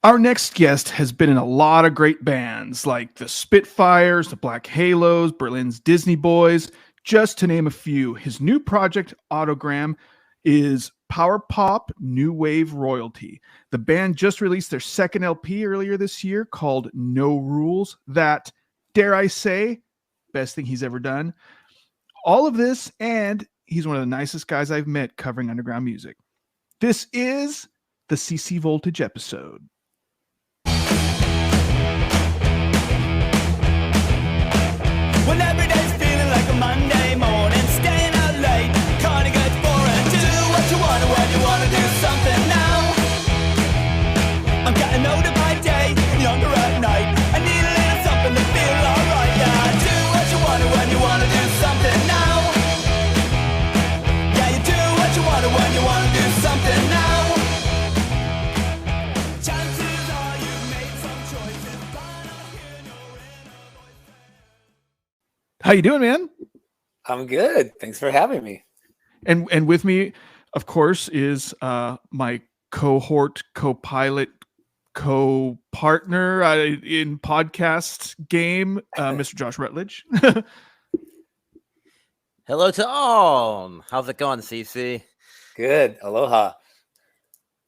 Our next guest has been in a lot of great bands like the Spitfires, the Black Halos, Berlin's Dysnea Boys, just to name a few. His new project, Autogramm, is power pop new wave royalty. The band just released their second LP earlier this year called No Rules. That, dare I say, best thing he's ever done. All of this, and he's one of the nicest guys I've met covering underground music. This is the CC Voltage episode. When every day's feeling like a Monday morning, staying out late, kinda gets boring. Do what you wanna when you wanna do something now. I'm getting older by day, younger at night. I need a little something to feel alright. Yeah, do what you wanna when you wanna do something now. Yeah, you do what you wanna when you wanna do something now. Chances are you've made some choices, but I hear no inner voice. How you doing, man? I'm good. Thanks for having me. And with me, of course, is my cohort, co-pilot, co-partner in podcast game, Mr. Josh Rutledge. Hello to all. How's it going, CC? Good. Aloha.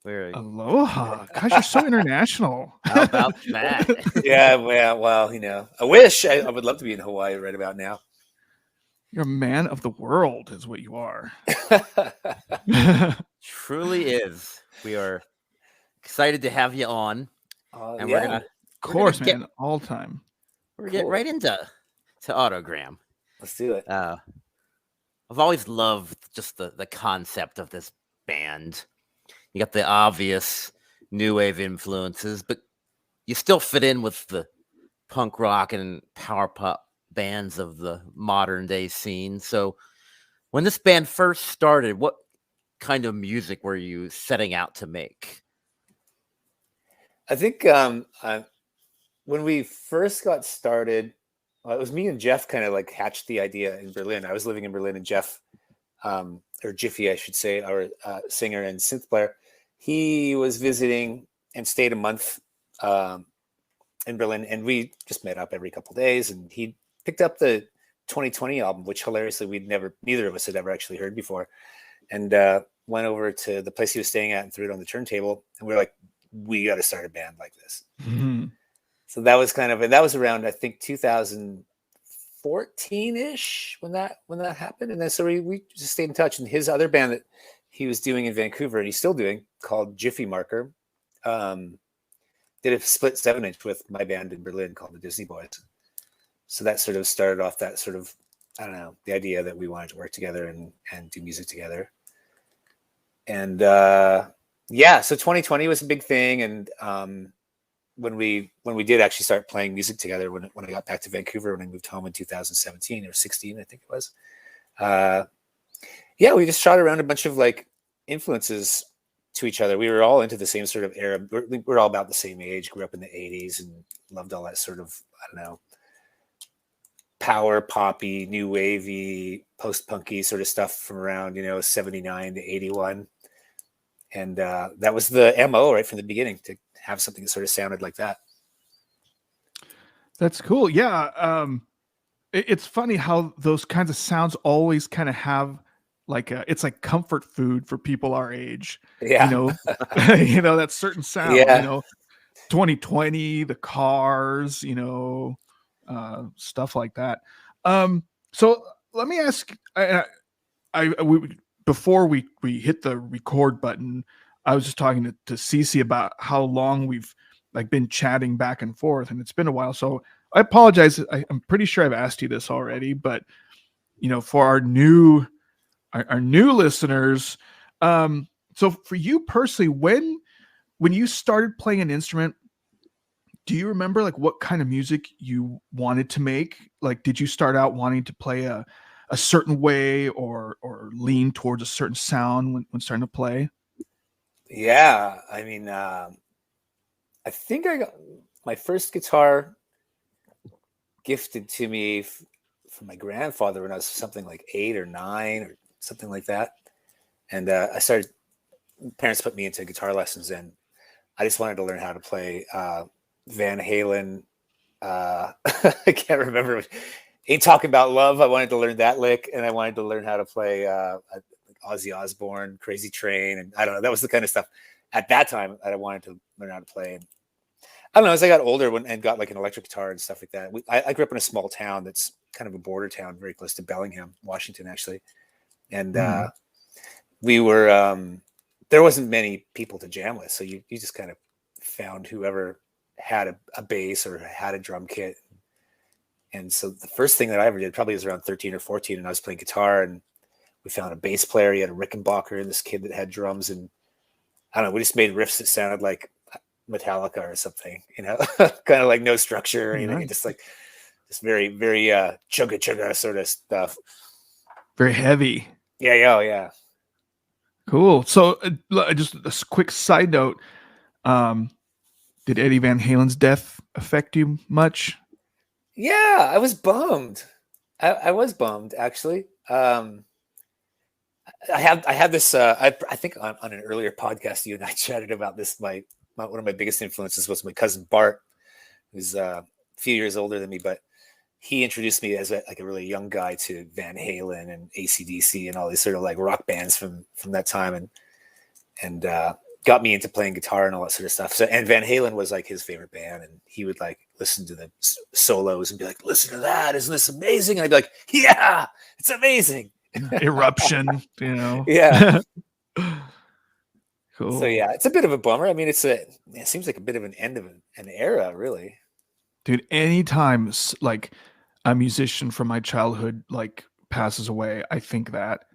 We're Aloha. Gosh, you're so international. how about that? Yeah, well, I wish I would love to be in Hawaii right about now. You're a man of the world, is what you are. Truly is. We are excited to have you on, and yeah. we're gonna Of course, get- man, all time. get right into Autogramm. Let's do it. I've always loved just the concept of this band. You got the obvious new wave influences, but you still fit in with the punk rock and power pop bands of the modern day scene. So when this band first started, what kind of music were you setting out to make? I think when we first got started, it was me and Jeff kind of like hatched the idea in Berlin. I was living in Berlin, and Jeff, or Jiffy, I should say, our singer and synth player, he was visiting and stayed a month in Berlin, and we just met up every couple of days, and he picked up the 2020 album, which hilariously neither of us had ever actually heard before, and went over to the place he was staying at and threw it on the turntable, and we were like, we got to start a band like this. Mm-hmm. So that was that was around, I think, 2014-ish when that happened. And then so we just stayed in touch. And his other band that he was doing in Vancouver, and he's still doing, called Jiffy Marker, did a split 7-inch with my band in Berlin called the Dysnea Boys. So that sort of started off that sort of, I don't know, the idea that we wanted to work together and do music together. And yeah, so 2020 was a big thing. And when we did actually start playing music together, when I got back to Vancouver, when I moved home in 2017 or 16, I think it was, yeah, we just shot around a bunch of like influences to each other. We were all into the same sort of era. We're all about the same age, grew up in the 80s and loved all that sort of, I don't know, power poppy, new wavy, post-punky sort of stuff from around, 79 to 81. And that was the MO right from the beginning, to have something that sort of sounded like that. That's cool. Yeah. It's funny how those kinds of sounds always kind of have like it's like comfort food for people our age. Yeah. That certain sound, Yeah. 2020, the Cars, stuff like that. So let me ask, before we hit the record button, I was just talking to Cece about how long we've like been chatting back and forth, and it's been a while. So I apologize. I'm pretty sure I've asked you this already, but for our new listeners, so for you personally, when you started playing an instrument, do you remember like what kind of music you wanted to make? Like, did you start out wanting to play a certain way or lean towards a certain sound when starting to play? Yeah. I mean, I think I got my first guitar gifted to me from my grandfather when I was something like 8 or 9 or something like that. And parents put me into guitar lessons, and I just wanted to learn how to play Van Halen. I can't remember. Ain't Talking About Love. I wanted to learn that lick, and I wanted to learn how to play Ozzy Osbourne, Crazy Train, and I don't know. That was the kind of stuff at that time that I wanted to learn how to play. And I don't know. As I got older and got like an electric guitar and stuff like that, I grew up in a small town that's kind of a border town, very close to Bellingham, Washington, actually. And we were there wasn't many people to jam with, so you just kind of found whoever had a bass or had a drum kit. And so the first thing that I ever did probably was around 13 or 14, and I was playing guitar, and we found a bass player. He had a Rickenbacker, and this kid that had drums, and I don't know, we just made riffs that sounded like Metallica or something, you know, kind of like no structure or anything. Nice. Just very, very chugga chugga sort of stuff. Very heavy. Yeah, oh yeah. Cool. So just a quick side note. Did Eddie Van Halen's death affect you much? Yeah, I was bummed. I was bummed, actually. I had this. I think on an earlier podcast, you and I chatted about this. One of my biggest influences was my cousin Bart, who's a few years older than me, but he introduced me as a really young guy to Van Halen and AC/DC and all these sort of like rock bands from that time, and got me into playing guitar and all that sort of stuff. So, and Van Halen was like his favorite band, and he would like listen to the solos and be like, "Listen to that, isn't this amazing?" And I'd be like, "Yeah, it's amazing." Eruption, you know. Yeah. Cool. So yeah, it's a bit of a bummer. I mean, it seems like a bit of an end of an era, really. Dude, anytime like a musician from my childhood like passes away, I think that.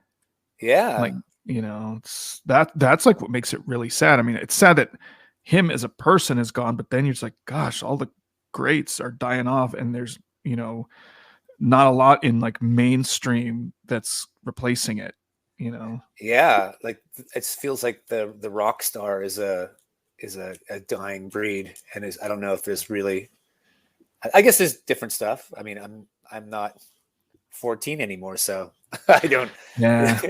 Yeah. Like, you know, that's like what makes it really sad. I mean, it's sad that him as a person is gone, but then you're just like, gosh, all the greats are dying off, and there's, you know, not a lot in like mainstream that's replacing it, you know. Yeah, like it feels like the rock star is a dying breed, and I don't know if there's really. I guess there's different stuff. I mean, I'm not 14 anymore, so I don't. Yeah.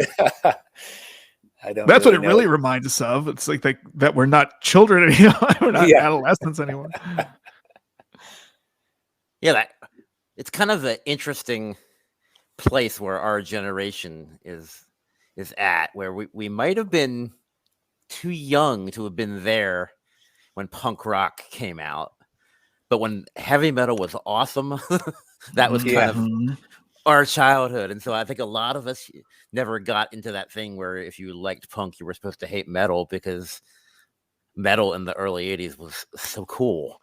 I don't. That's really what it really reminds us of. It's like that we're not children anymore. We're not adolescents anymore. Yeah, it's kind of an interesting place where our generation is at, where we might have been too young to have been there when punk rock came out, but when heavy metal was awesome, that was kind of our childhood. And so I think a lot of us never got into that thing where if you liked punk, you were supposed to hate metal, because metal in the early 80s was so cool.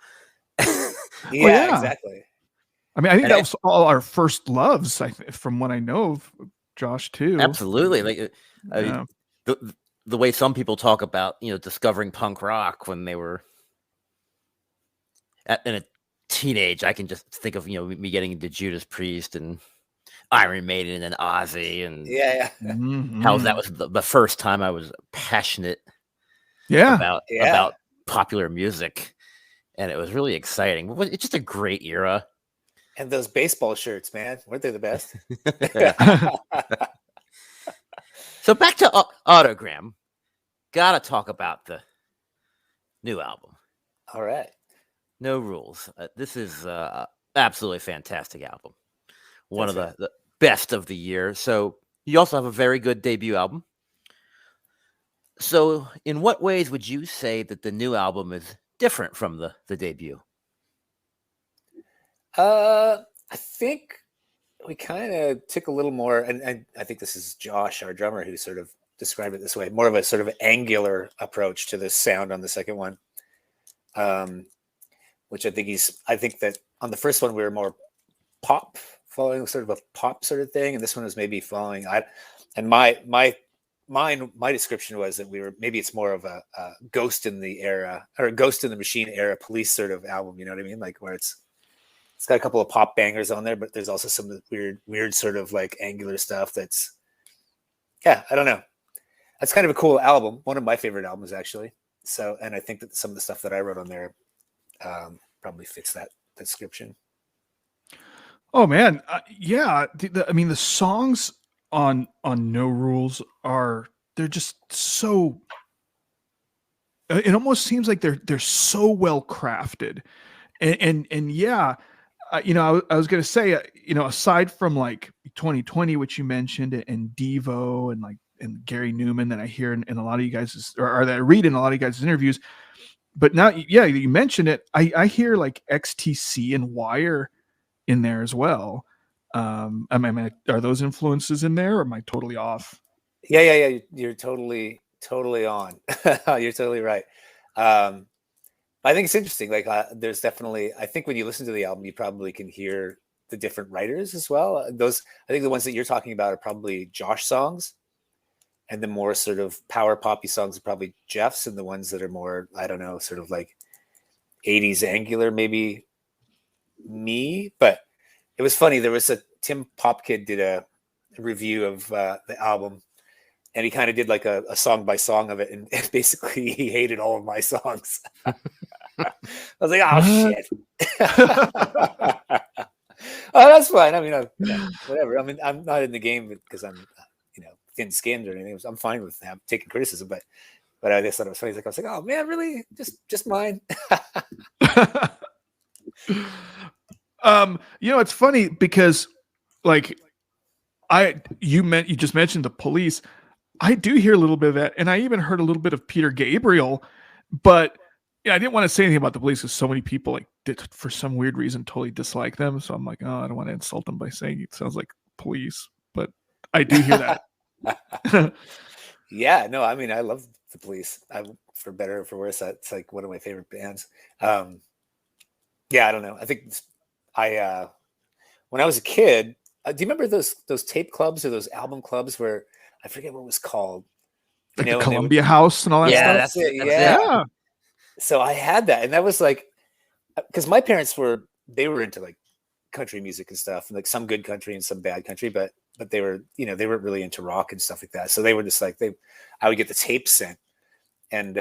Yeah, exactly. I mean, I think that was all our first loves, from what I know of Josh too. Absolutely. Like the way some people talk about, you know, discovering punk rock when they were in a teenage, I can just think of, you know, me getting into Judas Priest and Iron Maiden and Ozzy, and how that was the first time I was passionate about popular music, and it was really exciting. It's just a great era. And those baseball shirts, man, weren't they the best? So back to Autogramm. Gotta talk about the new album. All right. No Rules. This is absolutely fantastic album. One of the best of the year. So you also have a very good debut album. So in what ways would you say that the new album is different from the debut? I think we kind of took a little more, and I think this is Josh, our drummer, who sort of described it this way, more of a sort of angular approach to the sound on the second one. Which I think that on the first one we were more pop, following sort of a pop sort of thing, and this one was maybe following. My description was that maybe it's more of a Ghost in the era, or Ghost in the Machine era Police sort of album. You know what I mean? Like where it's got a couple of pop bangers on there, but there's also some weird sort of like angular stuff. That's I don't know. That's kind of a cool album. One of my favorite albums, actually. So, and I think that some of the stuff that I wrote on there probably fits that description. Oh man, yeah. I mean, the songs on No Rules they're just so it almost seems like they're so well crafted, and yeah, I was gonna say, aside from like 2020, which you mentioned, and Devo, and like and Gary Newman, that I hear in a lot of you guys, or that I read in a lot of you guys' interviews. But now, yeah, you mentioned it. I hear like XTC and Wire in there as well. Are those influences in there, or am I totally off? Yeah. You're totally on. You're totally right. I think it's interesting. Like, there's definitely. I think when you listen to the album, you probably can hear the different writers as well. I think the ones that you're talking about are probably Josh songs, and the more sort of power poppy songs are probably Jeff's, and the ones that are more, I don't know, sort of like 80s angular, maybe me. But it was funny. There was a Tim Popkid did a review of the album, and he kind of did like a song by song of it, and basically he hated all of my songs. I was like, oh shit. Oh, that's fine. I mean, whatever. I mean, I'm not in the game because I'm, thin skinned or anything. I'm fine with taking criticism, but I just thought it was funny. I was like, oh man, really? Just mine. It's funny because, like, you just mentioned the Police. I do hear a little bit of that, and I even heard a little bit of Peter Gabriel, but yeah, I didn't want to say anything about the Police because so many people for some weird reason totally dislike them. So I'm like, oh, I don't want to insult them by saying it sounds like Police, but I do hear that. Yeah, no, I mean, I love the Police. For better or for worse, that's like one of my favorite bands. Yeah, I don't know. I think when I was a kid, do you remember those tape clubs or those album clubs where I forget what it was called? Like the Columbia House and all that stuff? That's it. Yeah. So I had that, and that was like, because my parents they were into like country music and stuff, and like some good country and some bad country, but they were, they weren't really into rock and stuff like that. So they were just like, I would get the tapes sent, and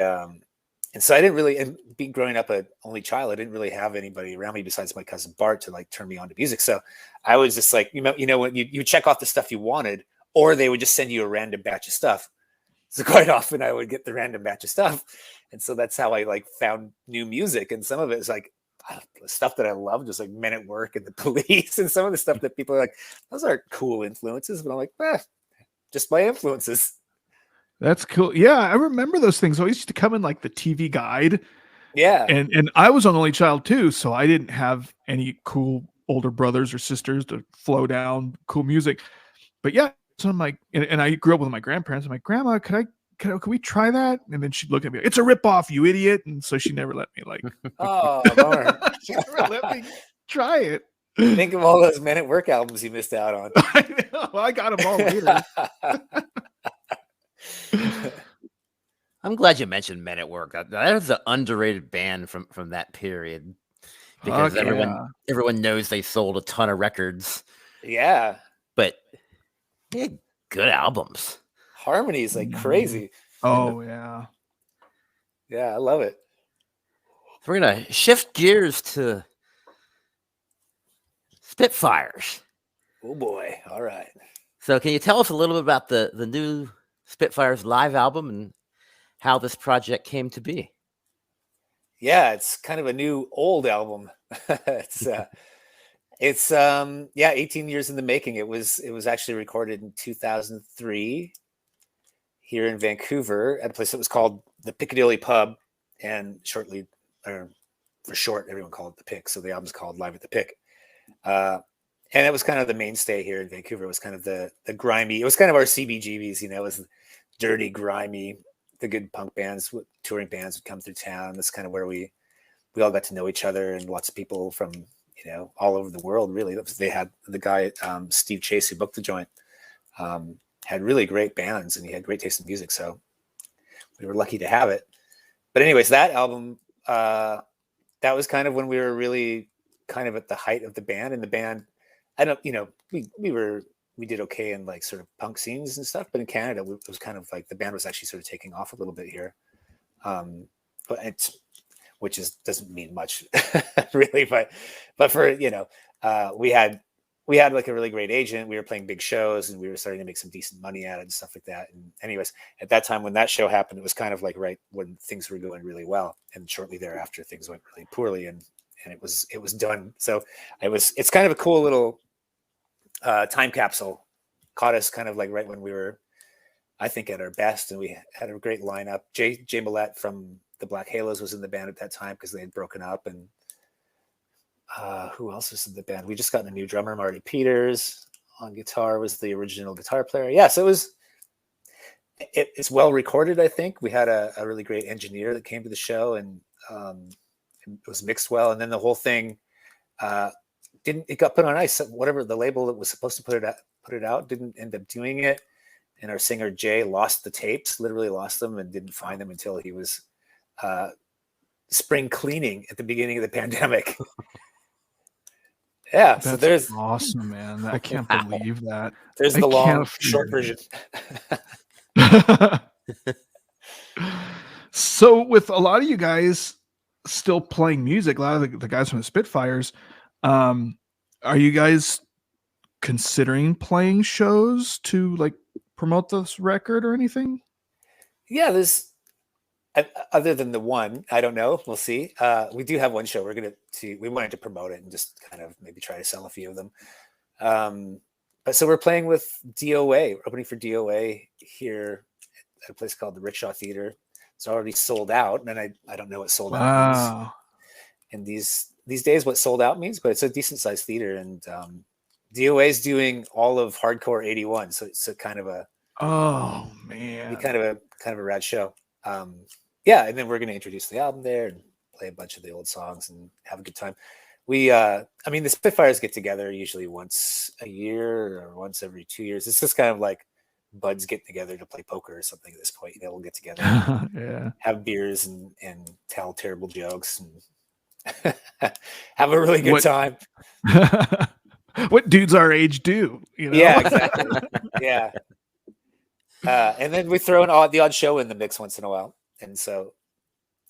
so I didn't really, and being growing up an only child, I didn't really have anybody around me besides my cousin Bart to like turn me on to music. So I was just like, when you check off the stuff you wanted, or they would just send you a random batch of stuff. So quite often I would get the random batch of stuff. And so that's how I like found new music. And some of it is like stuff that I loved, just like Men at Work and the Police, and some of the stuff that people are like, those aren't cool influences. But I'm like, just my influences. That's cool. Yeah, I remember those things. Always used to come in like the TV guide. Yeah. And I was an only child too, so I didn't have any cool older brothers or sisters to flow down cool music. But yeah, so I'm like, and I grew up with my grandparents. I'm like, Grandma, could we try that? And then she'd look at me, it's a ripoff, you idiot. And so she never let me she never let me try it. Think of all those Men at Work albums you missed out on. I know. I got them all later. I'm glad you mentioned Men at Work. That is an underrated band from that period, because everyone knows they sold a ton of records. Yeah, but they had good albums. Harmonies like crazy. Oh yeah, I love it. So we're gonna shift gears to Spitfires. Oh boy! All right. So can you tell us a little bit about the new Spitfires live album and how this project came to be? Yeah, it's kind of a new old album. It's 18 years in the making. It was actually recorded in 2003 here in Vancouver at a place that was called the Piccadilly Pub, and for short, everyone called it the Pick. So the album's called Live at the Pick. And it was kind of the mainstay here in Vancouver. It was kind of the grimy, it was kind of our CBGBs, it was dirty, grimy, the good punk bands, touring bands would come through town. That's kind of where we all got to know each other, and lots of people from, all over the world, really. They had the guy, Steve Chase, who booked the joint, had really great bands, and he had great taste in music. So we were lucky to have it. But anyways, that album, that was kind of when we were really kind of at the height of the band. And the band, we did okay in like sort of punk scenes and stuff, but in Canada, it was kind of like the band was actually sort of taking off a little bit here. Which doesn't mean much really, but for, we had we had like a really great agent. We were playing big shows and we were starting to make some decent money at it and stuff like that. And anyways, at that time when that show happened, it was kind of like right when things were going really well. And shortly thereafter, things went really poorly, and it was done. So it's kind of a cool little time capsule. Caught us kind of like right when we were, I think, at our best, and we had a great lineup. Jay Millette from the Black Halos was in the band at that time because they had broken up, and who else was in the band? We just got a new drummer, Marty Peters. On guitar was the original guitar player. Yeah, so it's well recorded. I think we had a really great engineer that came to the show, and it was mixed well. And then the whole thing it got put on ice. Whatever the label that was supposed to put it out didn't end up doing it. And our singer Jay lost the tapes, literally lost them, and didn't find them until he was spring cleaning at the beginning of the pandemic. Yeah, That's so there's awesome, man. I can't believe that. there's I the long can't short believe version. So with a lot of you guys still playing music, a lot of the guys from the Spitfires, are you guys considering playing shows to like promote this record or anything? Yeah, there's other than the one, I don't know. We'll see. We do have one show. We wanted to promote it and just kind of maybe try to sell a few of them. But so we're playing with DOA, opening for DOA here at a place called the Rickshaw Theater. It's already sold out, and I don't know what sold out means. And these days, what sold out means, but it's a decent sized theater, and DOA is doing all of Hardcore '81, so it's a kind of a kind of a rad show. Yeah, and then we're going to introduce the album there and play a bunch of the old songs and have a good time. I mean, the Spitfires get together usually once a year or once every 2 years. It's just kind of like buds getting together to play poker or something at this point. We'll get together, and have beers and tell terrible jokes and have a really good time. What dudes our age do, you know? Yeah, exactly. Yeah. And then we throw in the odd show in the mix once in a while. And so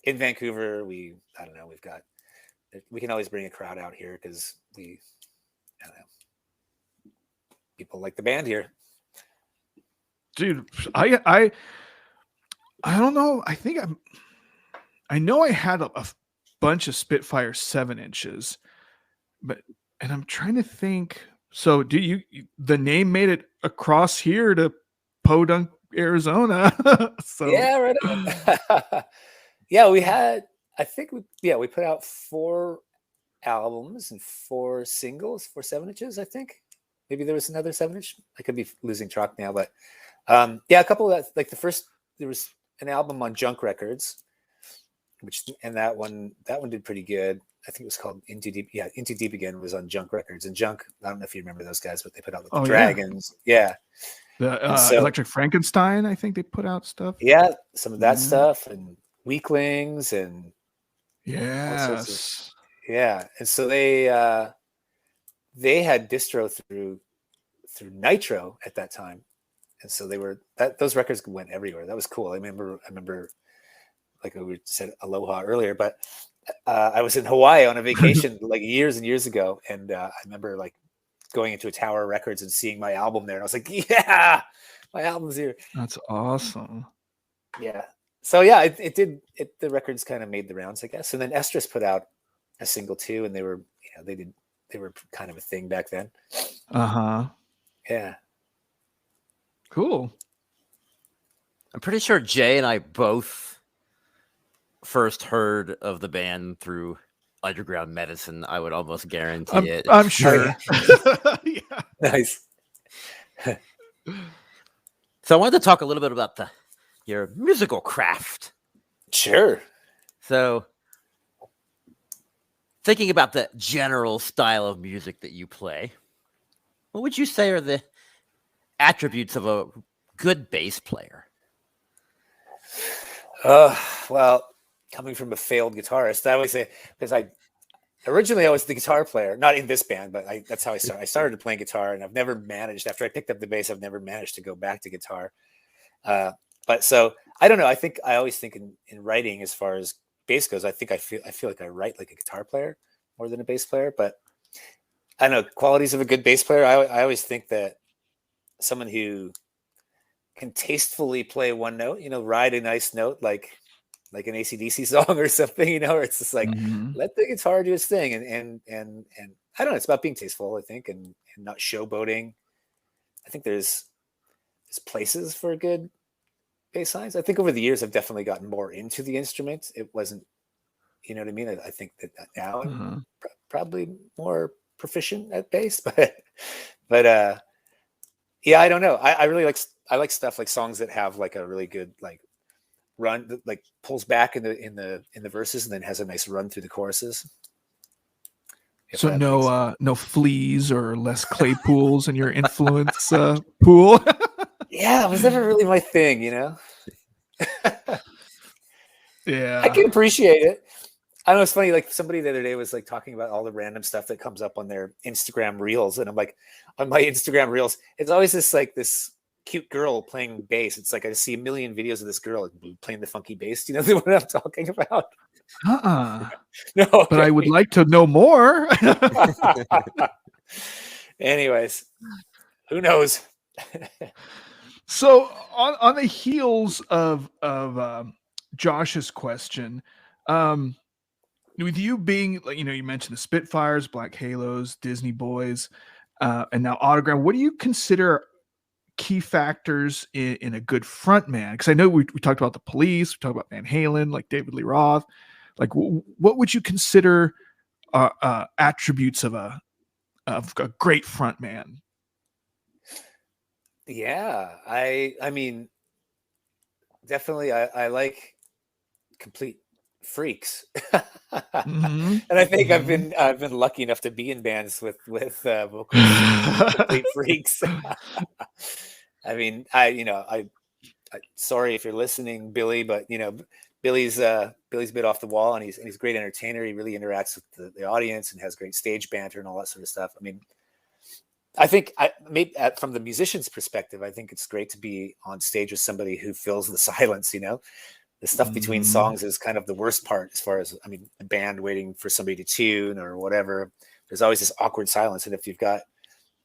in Vancouver, we can always bring a crowd out here because people like the band here. Dude, I don't know. I know I had a bunch of Spitfire 7-inches, and I'm trying to think. So the name made it across here to Podunk, Arizona. So yeah, right on. Yeah, we put out 4 albums and 4 singles, 4 7-inches, I think. Maybe there was another 7-inch. I could be losing track now, but a couple of that, like there was an album on Junk Records, and that one did pretty good. I think it was called Into Deep. Yeah, Into Deep Again was on Junk Records. And Junk, I don't know if you remember those guys, but they put out the Dragons. Yeah. The Electric Frankenstein, I think they put out stuff. Yeah, some of that stuff, and Weaklings, and yes. And so they had distro through Nitro at that time. And so those records went everywhere. That was cool. I remember like we said Aloha earlier, but I was in Hawaii on a vacation like years and years ago, and I remember like going into a Tower Records and seeing my album there, and I was like, yeah, my album's here. That's awesome. Yeah. So yeah, the records kind of made the rounds, I guess. And then Estrus put out a single too, and they were kind of a thing back then. Yeah. Cool. I'm pretty sure Jay and I both first heard of the band through Underground Medicine. I would almost guarantee it. I'm sure. Yeah. Nice. So I wanted to talk a little bit about your musical craft. Sure. So thinking about the general style of music that you play, what would you say are the attributes of a good bass player? Well, coming from a failed guitarist, I always say, because I was the guitar player, not in this band, but that's how I started. I started playing guitar, and I've never managed, after I picked up the bass, I've never managed to go back to guitar. But so I don't know. I always think in writing, as far as bass goes, I feel like I write like a guitar player more than a bass player. But I don't know, qualities of a good bass player. I always think that someone who can tastefully play one note, ride a nice note like an AC/DC song or something, where it's just like Mhm. let the guitar do its thing, and I don't know, it's about being tasteful, I think, and not showboating. I think there's places for good bass lines. I think over the years I've definitely gotten more into the instrument. It wasn't, you know what I mean? I think that now I'm Uh-huh. probably more proficient at bass, but yeah, I don't know. I really I like stuff like songs that have like a really good like run that like pulls back in the verses and then has a nice run through the choruses. If So that makes no fleas or Les Claypools in your influence pool. Yeah, it was never really my thing, I Yeah. can appreciate it. I know it's funny, like somebody the other day was like talking about all the random stuff that comes up on their Instagram reels. And I'm like, on my Instagram reels, it's always this cute girl playing bass. It's like I see a million videos of this girl playing the funky bass. Do you know what I'm talking about? Uh-uh. No, But I would okay. like to know more. Anyways, who knows? So on the heels of Josh's question, um, with you being like, you mentioned the Spitfires, Black Halos, Disney Boys, and now Autogramm, what do you consider key factors in a good front man? Because I know we talked about the Police, we talked about Van Halen, like David Lee Roth. Like, what would you consider attributes of a great front man? Yeah, I mean, definitely I like complete freaks. Mm-hmm. And I think Mm-hmm. I've been lucky enough to be in bands with vocalists who are complete freaks. I mean, I sorry if you're listening, Billy, but Billy's a bit off the wall, and he's a great entertainer. He really interacts with the audience and has great stage banter and all that sort of stuff. I mean, I think maybe from the musician's perspective, I think it's great to be on stage with somebody who fills the silence. The stuff between Mm-hmm. songs is kind of the worst part, as far as, I mean, a band waiting for somebody to tune or whatever. There's always this awkward silence, and if you've got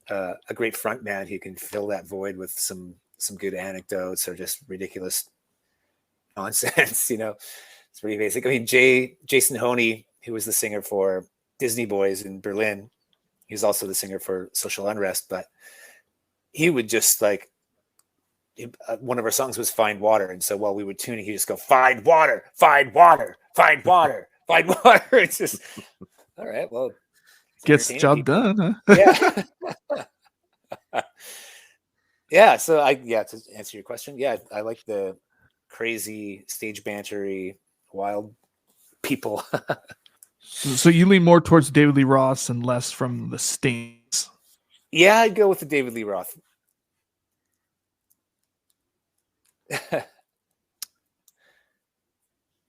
a great front man who can fill that void with some good anecdotes or just ridiculous nonsense, it's pretty basic. I mean, Jason Honey, who was the singer for Dysnea Boys in Berlin, he's also the singer for Social Unrest, but he would just like, one of our songs was Find Water. And so while we would tune it, he'd just go, find water, find water, find water, find water. It's just, all right, well, it's Gets the entertaining job people. done, huh? Yeah. Yeah. So to answer your question, yeah, I like the crazy stage bantery, wild people. So you lean more towards David Lee Roth and less from the Stings. Yeah, I'd go with the David Lee Roth.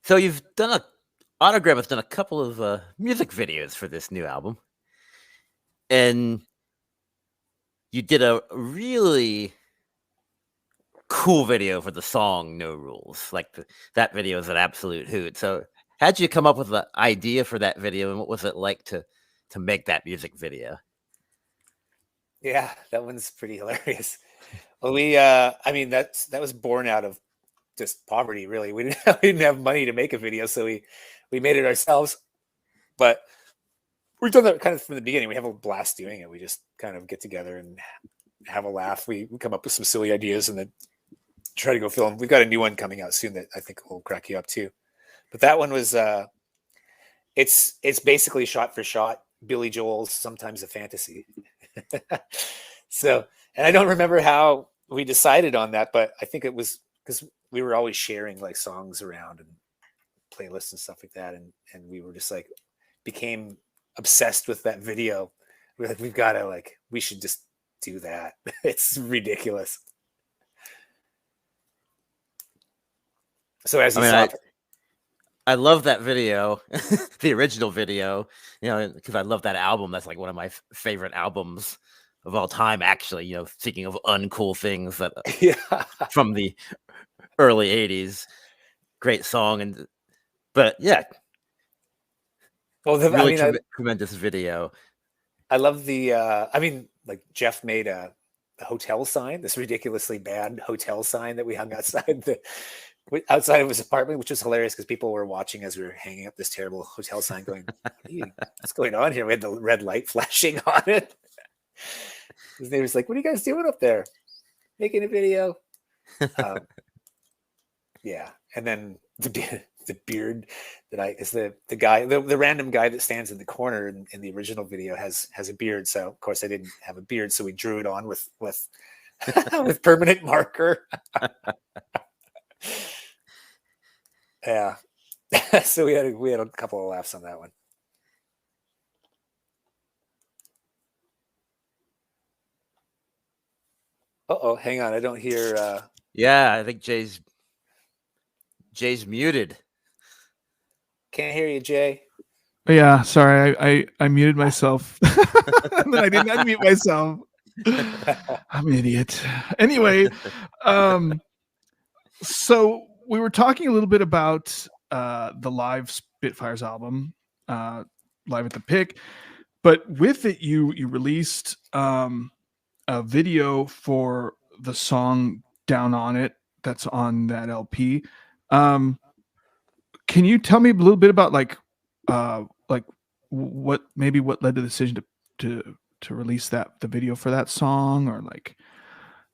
So you've done Autogramm has done a couple of music videos for this new album, and you did a really cool video for the song "No Rules." Like that video is an absolute hoot. So how'd you come up with the idea for that video, and what was it like to make that music video? Yeah, that one's pretty hilarious. Well, I mean, that was born out of just poverty, really. We didn't have money to make a video, so we made it ourselves. But we've done that kind of from the beginning. We have a blast doing it. We just kind of get together and have a laugh. We come up with some silly ideas and then try to go film. We've got a new one coming out soon that I think will crack you up too. But that one was it's basically shot for shot Billy Joel's Sometimes a Fantasy. So, and I don't remember how we decided on that, but I think it was because we were always sharing like songs around and playlists and stuff like that, and we were just like became obsessed with that video. We're like, we should just do that. It's ridiculous. So as you saw, I love that video, the original video, because I love that album. That's like one of my favorite albums of all time, actually. Speaking of uncool things that yeah, from the early 80s, great song. But yeah, well, really tremendous video. I love the. I mean, like Jeff made a hotel sign, this ridiculously bad hotel sign that we hung outside outside of his apartment, which was hilarious because people were watching as we were hanging up this terrible hotel sign, going, "What's going on here?" We had the red light flashing on it. His neighbor's like, "What are you guys doing up there? Making a video?" Yeah, and then the beard that is the guy, the random guy that stands in the corner in the original video has a beard. So of course I didn't have a beard, so we drew it on with with permanent marker. Yeah. So we had a couple of laughs on that one. Uh-oh, hang on, I don't hear Yeah, I think Jay's muted. can't hear you, Jay. Yeah, sorry, I muted myself. And then I didn't unmute myself. I'm an idiot. Anyway, so we were talking a little bit about the live Spitfires album, Live at the Pick, but with it you released a video for the song Down on It that's on that LP. Can you tell me a little bit about like what led to the decision to release the video for that song, or like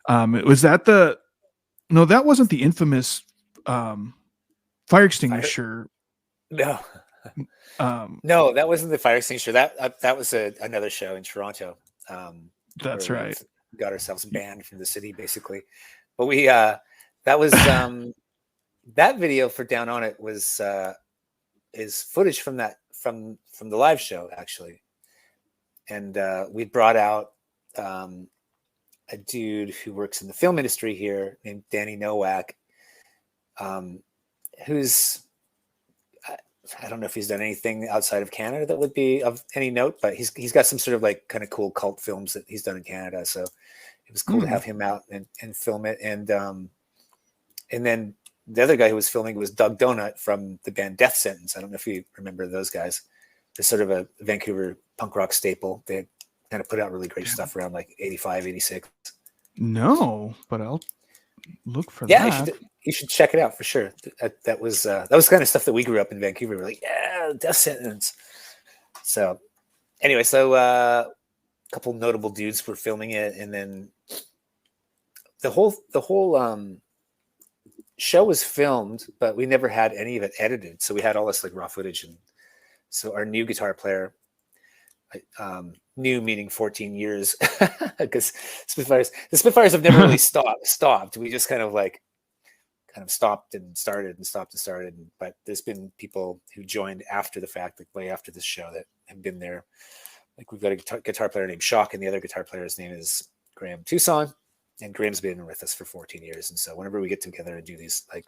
was that that wasn't the infamous fire extinguisher. No. No, that wasn't the fire extinguisher. That was another show in Toronto. That's right. Got ourselves banned from the city, basically. But we that was that video for Down on It was is footage from from the live show, actually. And we brought out a dude who works in the film industry here named Danny Nowak, who's I don't know if he's done anything outside of Canada that would be of any note, but he's got some sort of like kind of cool cult films that he's done in Canada. So it was cool to have him out and film it. And then the other guy who was filming was Doug Donut from the band Death Sentence. I don't know if you remember those guys. They're sort of a Vancouver punk rock staple. They kind of put out really great stuff around like 85, 86. No, but I'll look for that. Yeah, you should check it out for sure. That was kind of stuff that we grew up in Vancouver. We're like, yeah, Death Sentence. So anyway, a couple notable dudes were filming it, and then the whole show was filmed, but we never had any of it edited. So we had all this like raw footage, and so our new guitar player, new meaning 14 years, because the Spitfires have never really stopped. We just kind of stopped and started and stopped and started. But there's been people who joined after the fact, like way after this show, that have been there. Like we've got a guitar player named Shock, and the other guitar player's name is Graham Tucson. And Graham's been with us for 14 years. And so whenever we get together and do these like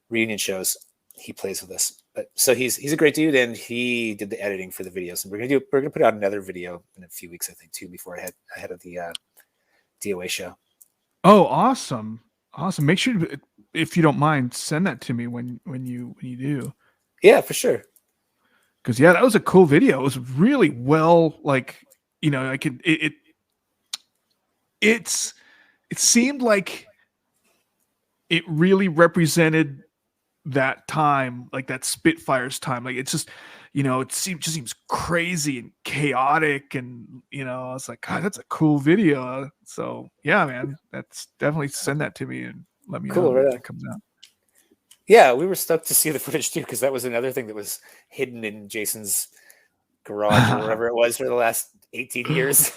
reunion shows, he plays with us. But so he's a great dude, and he did the editing for the videos. And we're gonna put out another video in a few weeks, I think, too, before ahead of the DOA show. Oh, awesome. Make sure, if you don't mind, send that to me when you do. Yeah, for sure. Because that was a cool video. It was really well, like, I could it seemed like it really represented that time, like that Spitfires time. Like it's just, it seems crazy and chaotic, and I was like, God, that's a cool video. So yeah, man, that's definitely send that to me and let me know when it comes out. Yeah, we were stoked to see the footage too, because that was another thing that was hidden in Jason's garage or wherever it was for the last 18 years.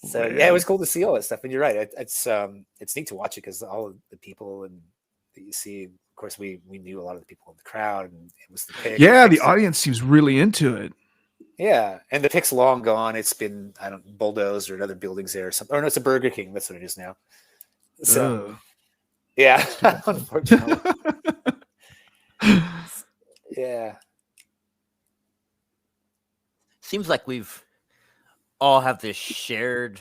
So yeah, it was cool to see all that stuff. And you're right, it's neat to watch it because all of the people and that you see, of course, we knew a lot of the people in the crowd, and it was the pick. Yeah, the audience seems really into it. Yeah, and the pick's long gone. It's been bulldozed or another buildings there or something. Or no, it's a Burger King. That's what it is now. So yeah, unfortunately. Yeah. Seems like we've all have this shared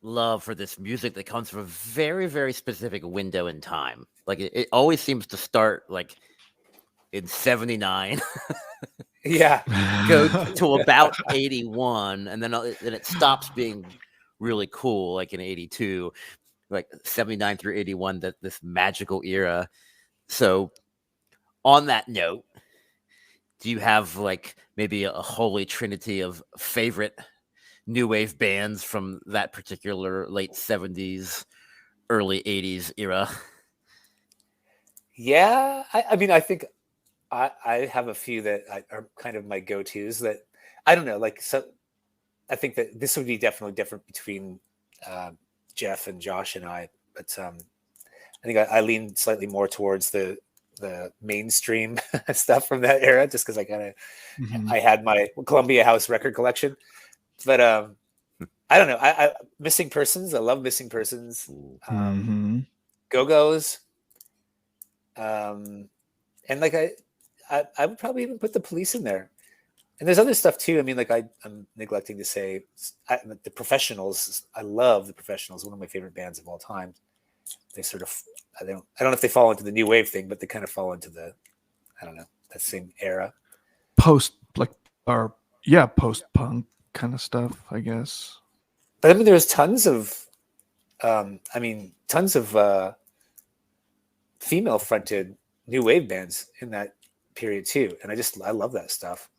love for this music that comes from a very, very specific window in time. Like it always seems to start like in 79. Yeah. go to about 81, and then it stops being really cool, like in 82, like 79 through 81, that this magical era. So on that note, do you have like maybe a holy trinity of favorite new wave bands from that particular late 70s, early 80s era? Yeah. I mean, I think I have a few that are kind of my go-tos that I don't know. Like, so I think that this would be definitely different between Jeff and Josh and I, but I think I lean slightly more towards the mainstream stuff from that era, just because I kind of I had my Columbia House record collection. But I don't know. I Missing Persons. I love Missing Persons. Go-Go's. And like I would probably even put the Police in there. And there's other stuff too. I mean, like I'm neglecting to say the Professionals. I love the Professionals. One of my favorite bands of all time. They sort of, I don't know if they fall into the new wave thing, but they kind of fall into the, I don't know, that same era. Post punk kind of stuff, I guess. But I mean, there's tons of female fronted new wave bands in that period too. And I love that stuff.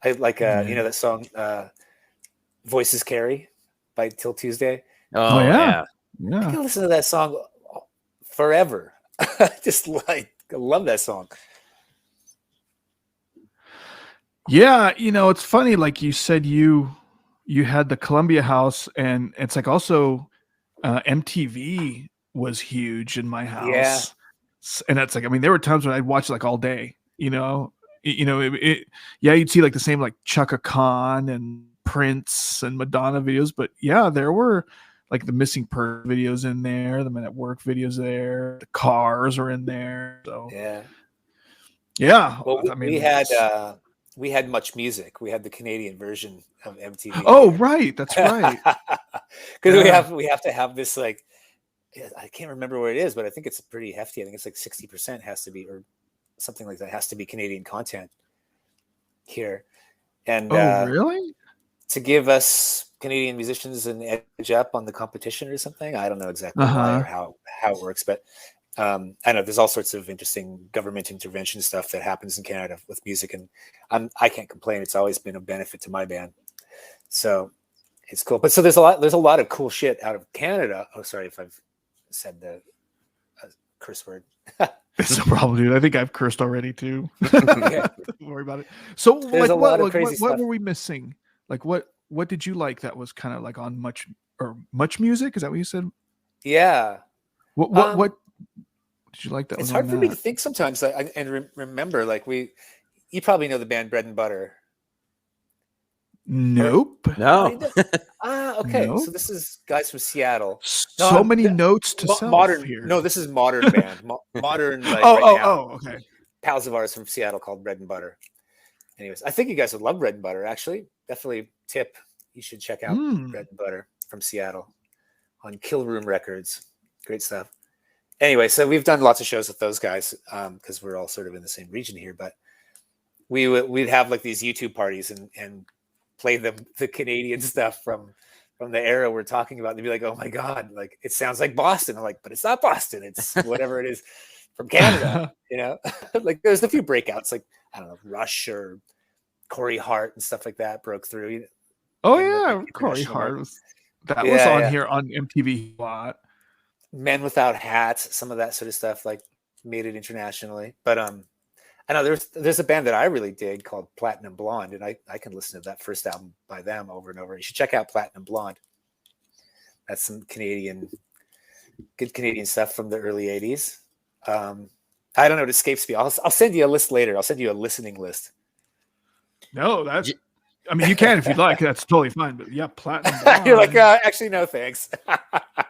I like, you know, that song, Voices Carry by Till Tuesday. Oh yeah. I can listen to that song forever. Just like, I love that song. Yeah, you know, it's funny. Like you said, you had the Columbia House, and it's like also MTV was huge in my house. Yeah. And that's like, I mean, there were times when I'd watch like all day. You'd see like the same like Chaka Khan and Prince and Madonna videos, but yeah, there were like the Missing Person videos in there, the Men at Work videos there, the Cars were in there. So yeah. Well, I mean, we had Much Music. We had the Canadian version of MTV. Oh, right, that's right. Because we have to have this, like, I can't remember what it is, but I think it's pretty hefty. I think it's like 60% has to be, or something like that, has to be Canadian content here. And really? To give us Canadian musicians an edge up on the competition or something. I don't know exactly why or how it works, but I know there's all sorts of interesting government intervention stuff that happens in Canada with music, and I can't complain. It's always been a benefit to my band, so it's cool. But so there's a lot of cool shit out of Canada. Oh, sorry if I've said the curse word. It's no problem, dude. I think I've cursed already too. Don't worry about it. So, there's like, what were we missing? Like, what did you like that was kind of like on much music? Is that what you said? Yeah. What did you like that? It's hard for me to think sometimes. Remember, like you probably know the band Bread and Butter. Nope. No. Okay. Nope. So this is guys from Seattle. So many notes to self modern here. No, this is modern band. Modern. Like, okay. Pals of ours from Seattle called Bread and Butter. Anyways, I think you guys would love Bread and Butter. Actually, definitely tip. You should check out Bread and Butter from Seattle on Kill Room Records. Great stuff. Anyway, so we've done lots of shows with those guys because we're all sort of in the same region here. But we'd have like these YouTube parties and play them the Canadian stuff from the era we're talking about. They'd be like, "Oh my god, like it sounds like Boston." I'm like, "But it's not Boston. It's whatever it is from Canada." You know, like there's a few breakouts, like I don't know, Rush or Corey Hart and stuff like that broke through. Oh yeah, Corey Hart was on here on MTV a lot. Men Without Hats, some of that sort of stuff, like made it internationally. But I know there's a band that I really dig called Platinum Blonde, and I can listen to that first album by them over and over. You should check out Platinum Blonde. That's some good Canadian stuff from the early 80s. I don't know, it escapes me. I'll send you a list later. I'll send you a listening list. No, I mean, you can if you'd like. That's totally fine. But yeah, Platinum Blonde. You're like, actually, no, thanks.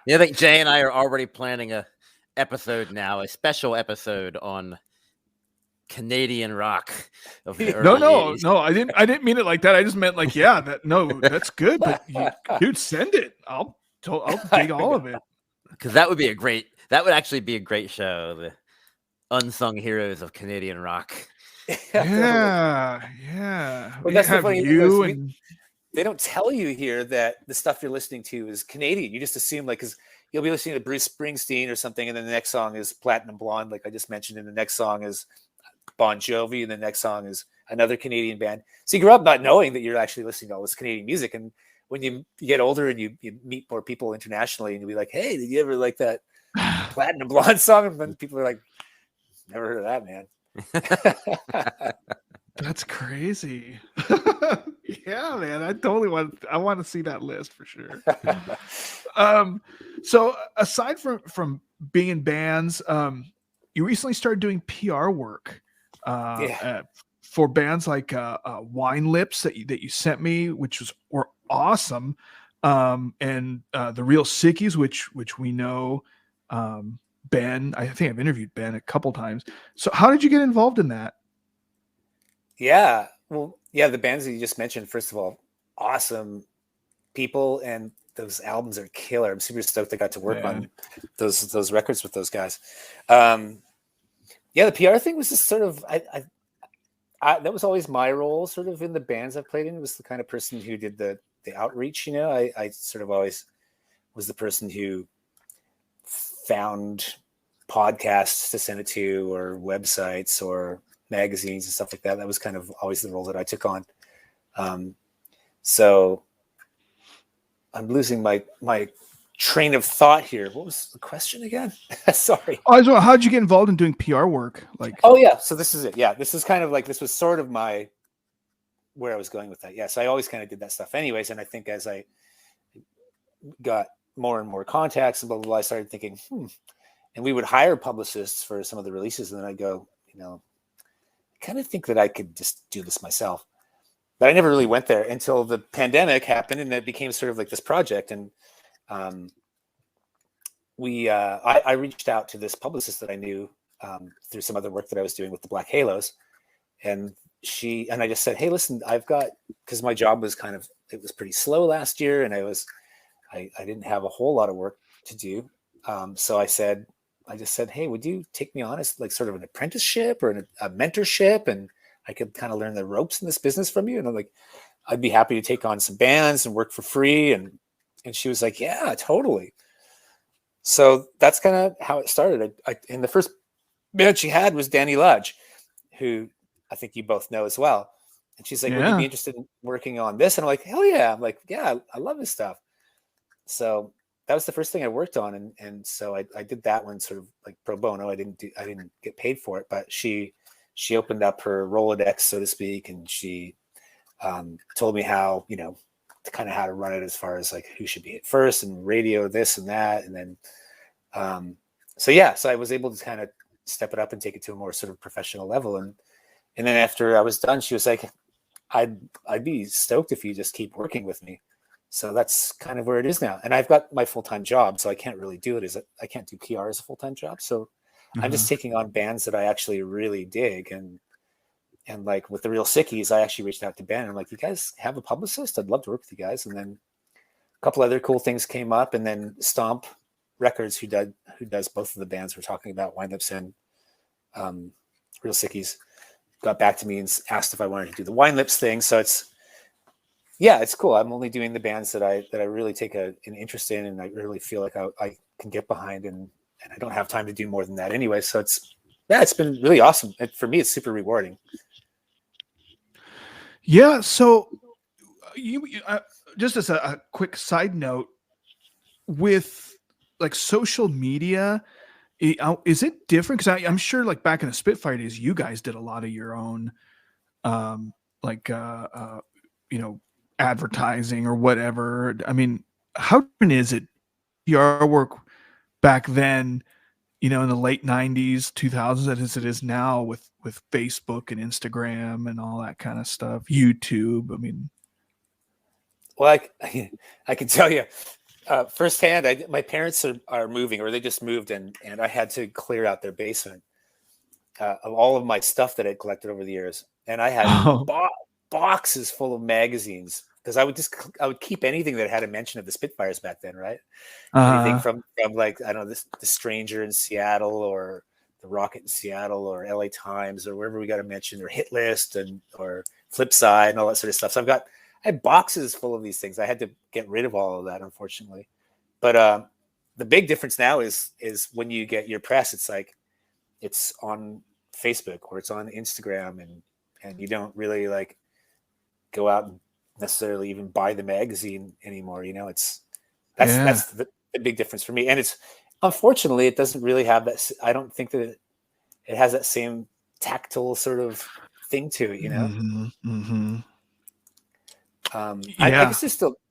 Yeah, I think Jay and I are already planning a special episode on Canadian rock of the early 80s. No, I didn't mean it like that. I just meant like, that's good. But dude, send it. I'll dig all of it. Because that would actually be a great show. The unsung heroes of Canadian rock. Totally. Yeah. Well, You that's the have funny thing is you and they don't tell you here that the stuff you're listening to is Canadian. You just assume like, because you'll be listening to Bruce Springsteen or something, and then the next song is Platinum Blonde, like I just mentioned, and the next song is Bon Jovi, and the next song is another Canadian band. So you grow up not knowing that you're actually listening to all this Canadian music, and when you get older and you meet more people internationally, and you'll be like, "Hey, did you ever like that Platinum Blonde song?" And then people are like, "Never heard of that, man." that's crazy. Yeah, man. I want to see that list for sure. So aside from being in bands, you recently started doing PR work Yeah. for bands like Wine Lips that you sent me, which were awesome, and the Real Sickies, which we know. Ben, I think I've interviewed Ben a couple times. So how did you get involved in that? Yeah. Well, yeah, the bands that you just mentioned, first of all, awesome people, and those albums are killer. I'm super stoked I got to work Yeah. on those records with those guys. Yeah, the PR thing was just sort of that was always my role, sort of in the bands I've played in. Was the kind of person who did the outreach. You know, I sort of always was the person who found podcasts to send it to, or websites, or magazines and stuff like that. That was kind of always the role that I took on. So I'm losing my train of thought here. What was the question again? Sorry. Oh, I was wondering, how did you get involved in doing PR work? Like, Oh yeah, so this is it. Yeah, this is kind of like, this was sort of my where I was going with that. Yes, I always kind of did that stuff anyways, and I think as I got more and more contacts and blah blah blah, I started thinking, and we would hire publicists for some of the releases, and then I'd go, I kind of think that I could just do this myself. But I never really went there until the pandemic happened, and it became sort of like this project. And I reached out to this publicist that I knew through some other work that I was doing with the Black Halos, and I just said, hey, listen, I've got, because my job was it was pretty slow last year, and I didn't have a whole lot of work to do. So I just said, hey, would you take me on as like sort of an apprenticeship or a mentorship, and I could kind of learn the ropes in this business from you? And I'm like, I'd be happy to take on some bands and work for free. And she was like, yeah, totally. So that's kind of how it started. And the first band she had was Danny Lodge, who I think you both know as well. And she's like, would you be interested in working on this? And I'm like, hell yeah. I'm like, yeah, I love this stuff. So that was the first thing I worked on. And so I did that one sort of like pro bono. I didn't get paid for it, but she opened up her Rolodex, so to speak. And she told me how, kind of how to run it as far as like who should be hit first and radio this and that. And then, so I was able to kind of step it up and take it to a more sort of professional level. And then after I was done, she was like, I'd be stoked if you just keep working with me. So that's kind of where it is now. And I've got my full-time job, so I can't really do it I can't do PR as a full-time job. So I'm just taking on bands that I actually really dig. And like with the Real Sickies, I actually reached out to Ben. I'm like, you guys have a publicist? I'd love to work with you guys. And then a couple other cool things came up. And then Stomp Records, who does both of the bands we're talking about, Wine Lips and Real Sickies, got back to me and asked if I wanted to do the Wine Lips thing. So it's cool. I'm only doing the bands that I really take an interest in, and I really feel like I can get behind, and I don't have time to do more than that anyway. So it's been really awesome. For me, it's super rewarding. Yeah. So you just as a quick side note, with like social media, is it different? Because I'm sure like back in the Spitfire days, you guys did a lot of your own, advertising or whatever. I mean, how different is it PR work back then, in the late 90s, 2000s, as it is now with Facebook and Instagram and all that kind of stuff, YouTube? I mean, well, I can tell you firsthand, my parents are moving, or they just moved, and I had to clear out their basement of all of my stuff that I'd collected over the years. And I had boxes full of magazines, because I would keep anything that had a mention of the Spitfires back then, right? Anything from like, I don't know, the Stranger in Seattle, or the Rocket in Seattle or LA Times or wherever we got to mention, or Hit List or Flipside and all that sort of stuff. So I had boxes full of these things. I had to get rid of all of that, unfortunately. But the big difference now is when you get your press, it's like it's on Facebook or it's on Instagram, and you don't really like go out and necessarily even buy the magazine anymore. That's the big difference for me. And it's, unfortunately, it doesn't really have that. I don't think that it has that same tactile sort of thing to it, Mm-hmm, mm-hmm. I guess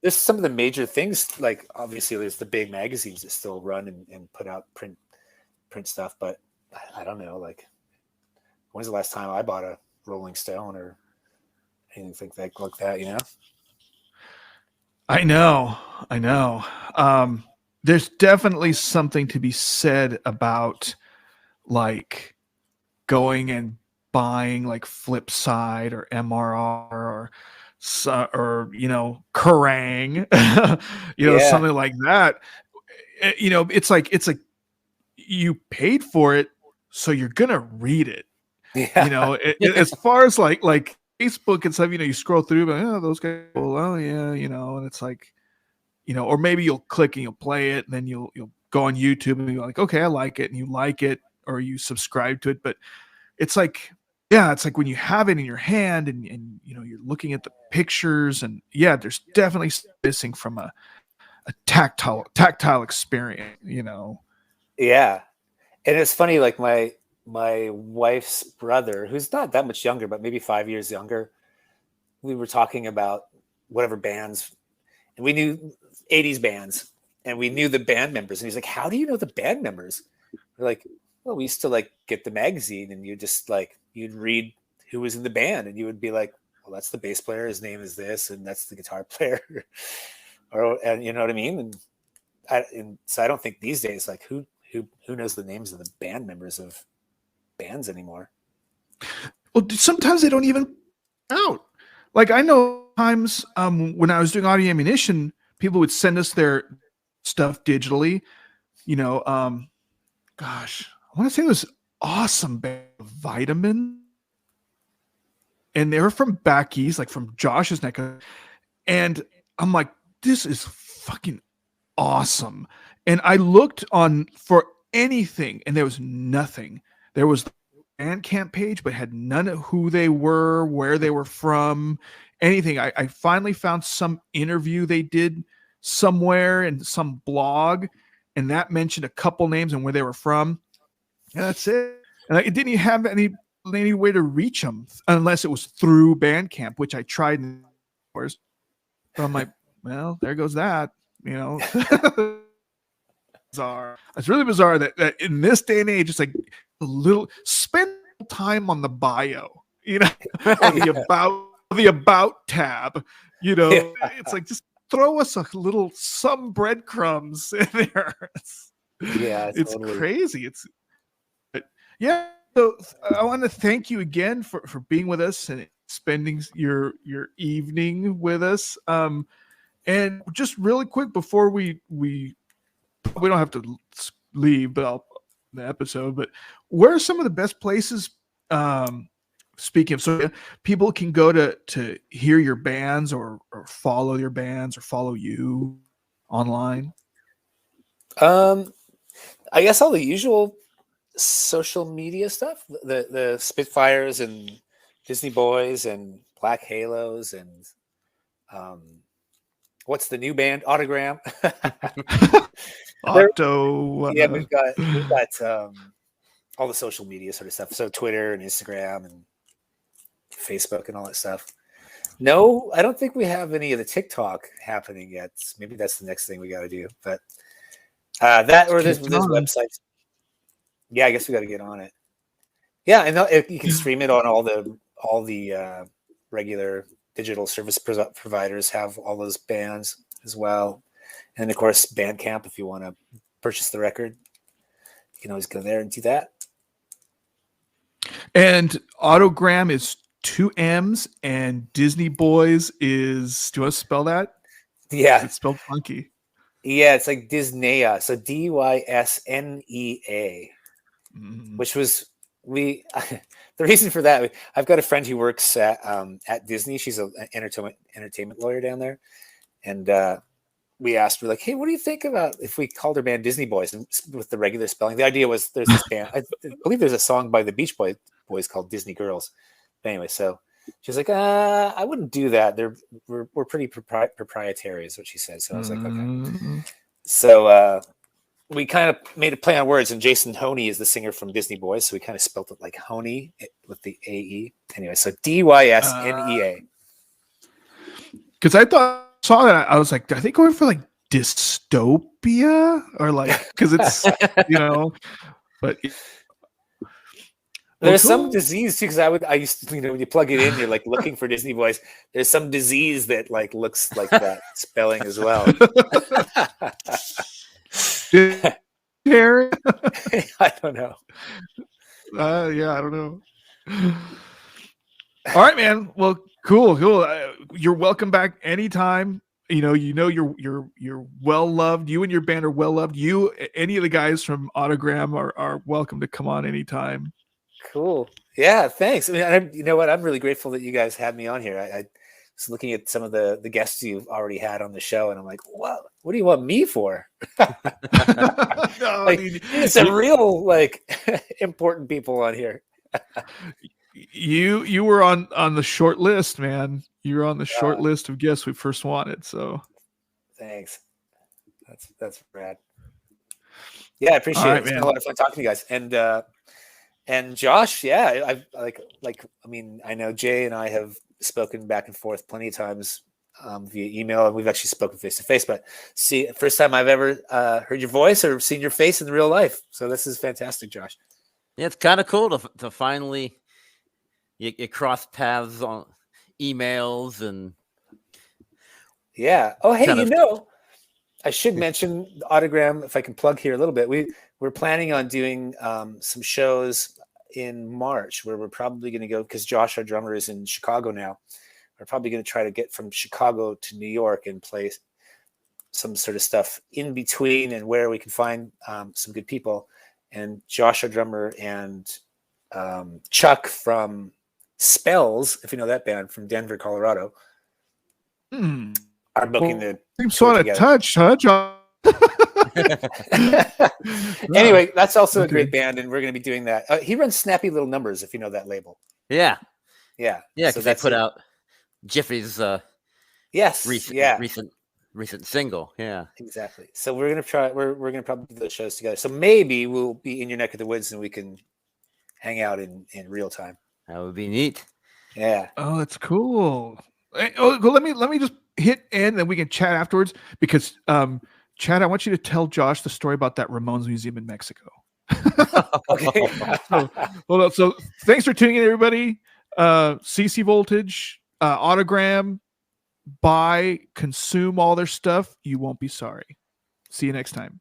there's some of the major things, like obviously there's the big magazines that still run and put out print stuff, but I don't know, like, when's the last time I bought a Rolling Stone or anything like that, I know. There's definitely something to be said about like going and buying like Flipside or MRR or Kerrang, something like that. It's like you paid for it, so you're gonna read it. Yeah. As far as like Facebook and stuff, you scroll through, but those guys, oh yeah, and it's like, or maybe you'll click and you'll play it, and then you'll go on YouTube and you're like, okay, I like it, and you like it, or you subscribe to it. But it's like, it's like when you have it in your hand and you're looking at the pictures, and there's definitely missing from a tactile experience, Yeah. And it's funny, like my wife's brother, who's not that much younger, but maybe 5 years younger, we were talking about whatever bands, and we knew 80s bands, and we knew the band members. And he's like, how do you know the band members? We're like, well, we used to like get the magazine, and you just like, you'd read who was in the band, and you would be like, well, that's the bass player, his name is this, and that's the guitar player. And you know what I mean? And so I don't think these days, like, who knows the names of the band members of bands anymore? Well, sometimes they don't even out. Like, I know times when I was doing Audio Ammunition, people would send us their stuff digitally. Gosh, I want to say it was awesome band Vitamin, and they were from back east, like from Josh's neck. And I'm like, this is fucking awesome. And I looked on for anything, and there was nothing. There was the Bandcamp page, but had none of who they were, where they were from, anything. I finally found some interview they did somewhere in some blog, and that mentioned a couple names and where they were from. And that's it. And it didn't even have any way to reach them unless it was through Bandcamp, which I tried. But I'm like, well, there goes that. Bizarre. It's really bizarre that in this day and age, it's like a little, spend time on the bio, or the about tab, It's like, just throw us some breadcrumbs in there. It's totally crazy. So I want to thank you again for being with us and spending your evening with us. And just really quick before we don't have to leave, but the episode. But where are some of the best places? Speaking of, so people can go to hear your bands or follow your bands or follow you online. I guess all the usual social media stuff, the Spitfires and Dysnea Boys and Black Halos and what's the new band? Autogramm. Yeah, we've got all the social media sort of stuff. So Twitter and Instagram and Facebook and all that stuff. No, I don't think we have any of the TikTok happening yet. Maybe that's the next thing we got to do. But that or there's websites. Yeah, I guess we got to get on it. Yeah, and you can stream it on all the regular digital service providers have all those bands as well. And of course, Bandcamp, if you want to purchase the record, you can always go there and do that. And Autogramm is 2 M's, and Dysnea Boys is, do you want to spell that? Yeah. It's spelled funky. Yeah, it's like Dysnea. So Dysnea. which was the reason for that. I've got a friend who works at Disney. She's an entertainment lawyer down there, and we asked her, like, hey, what do you think about if we called our band Disney Boys and with the regular spelling? The idea was there's this band, I believe there's a song by the Beach Boys called Disney Girls. But anyway, so she's like, I wouldn't do that. We're pretty proprietary, is what she said. So I was like, okay. So we kind of made a play on words, and Jason Honey is the singer from Disney Boys, so we kind of spelt it like Honey with the A-E. Anyway, so Dysnea. Because I saw that, I was like, are they going for like dystopia or like, because it's but there's some disease too, because I used to, when you plug it in, you're like looking for Disney Boys. There's some disease that like looks like that spelling as well. Harry? I don't know. Yeah, I don't know. All right, man. Well, cool. You're welcome back anytime. You're well loved. You and your band are well loved. Any of the guys from Autogramm are welcome to come on anytime. Cool. Yeah, thanks. I mean, you know what? I'm really grateful that you guys had me on here. I was looking at some of the guests you've already had on the show, and I'm like, what do you want me for? No, it's a real important people on here. You were on the short list, man. You were on the short list of guests we first wanted. So thanks. That's rad. Yeah, I appreciate it. It's been a lot of fun talking to you guys. And Josh, yeah, I mean, I know Jay and I have spoken back and forth plenty of times via email, and we've actually spoken face to face. But first time I've ever heard your voice or seen your face in real life. So this is fantastic, Josh. Yeah, it's kind of cool to finally you cross paths on emails and yeah. Oh, hey, I should mention the Autogramm, if I can plug here a little bit. We're planning on doing some shows in March where we're probably going to go, because Josh, our drummer, is in Chicago now. We're probably going to try to get from Chicago to New York and play some sort of stuff in between, and where we can find some good people. And Josh, our drummer, and Chuck from Spells, if you know that band from Denver, Colorado, are booking the seems sort of touched, huh, John? Anyway, that's also a great band, and we're going to be doing that. He runs Snappy Little Numbers, if you know that label. Yeah. So they put out Jiffy's recent single. Yeah, exactly. So we're gonna try. We're gonna probably do those shows together. So maybe we'll be in your neck of the woods, and we can hang out in real time. That would be neat. Yeah. Oh, that's cool. Let me just hit end, and we can chat afterwards, because Chad, I want you to tell Josh the story about that Ramones museum in Mexico. Okay. Hold on. So thanks for tuning in, everybody. CC Voltage, Autogramm, buy, consume all their stuff. You won't be sorry. See you next time.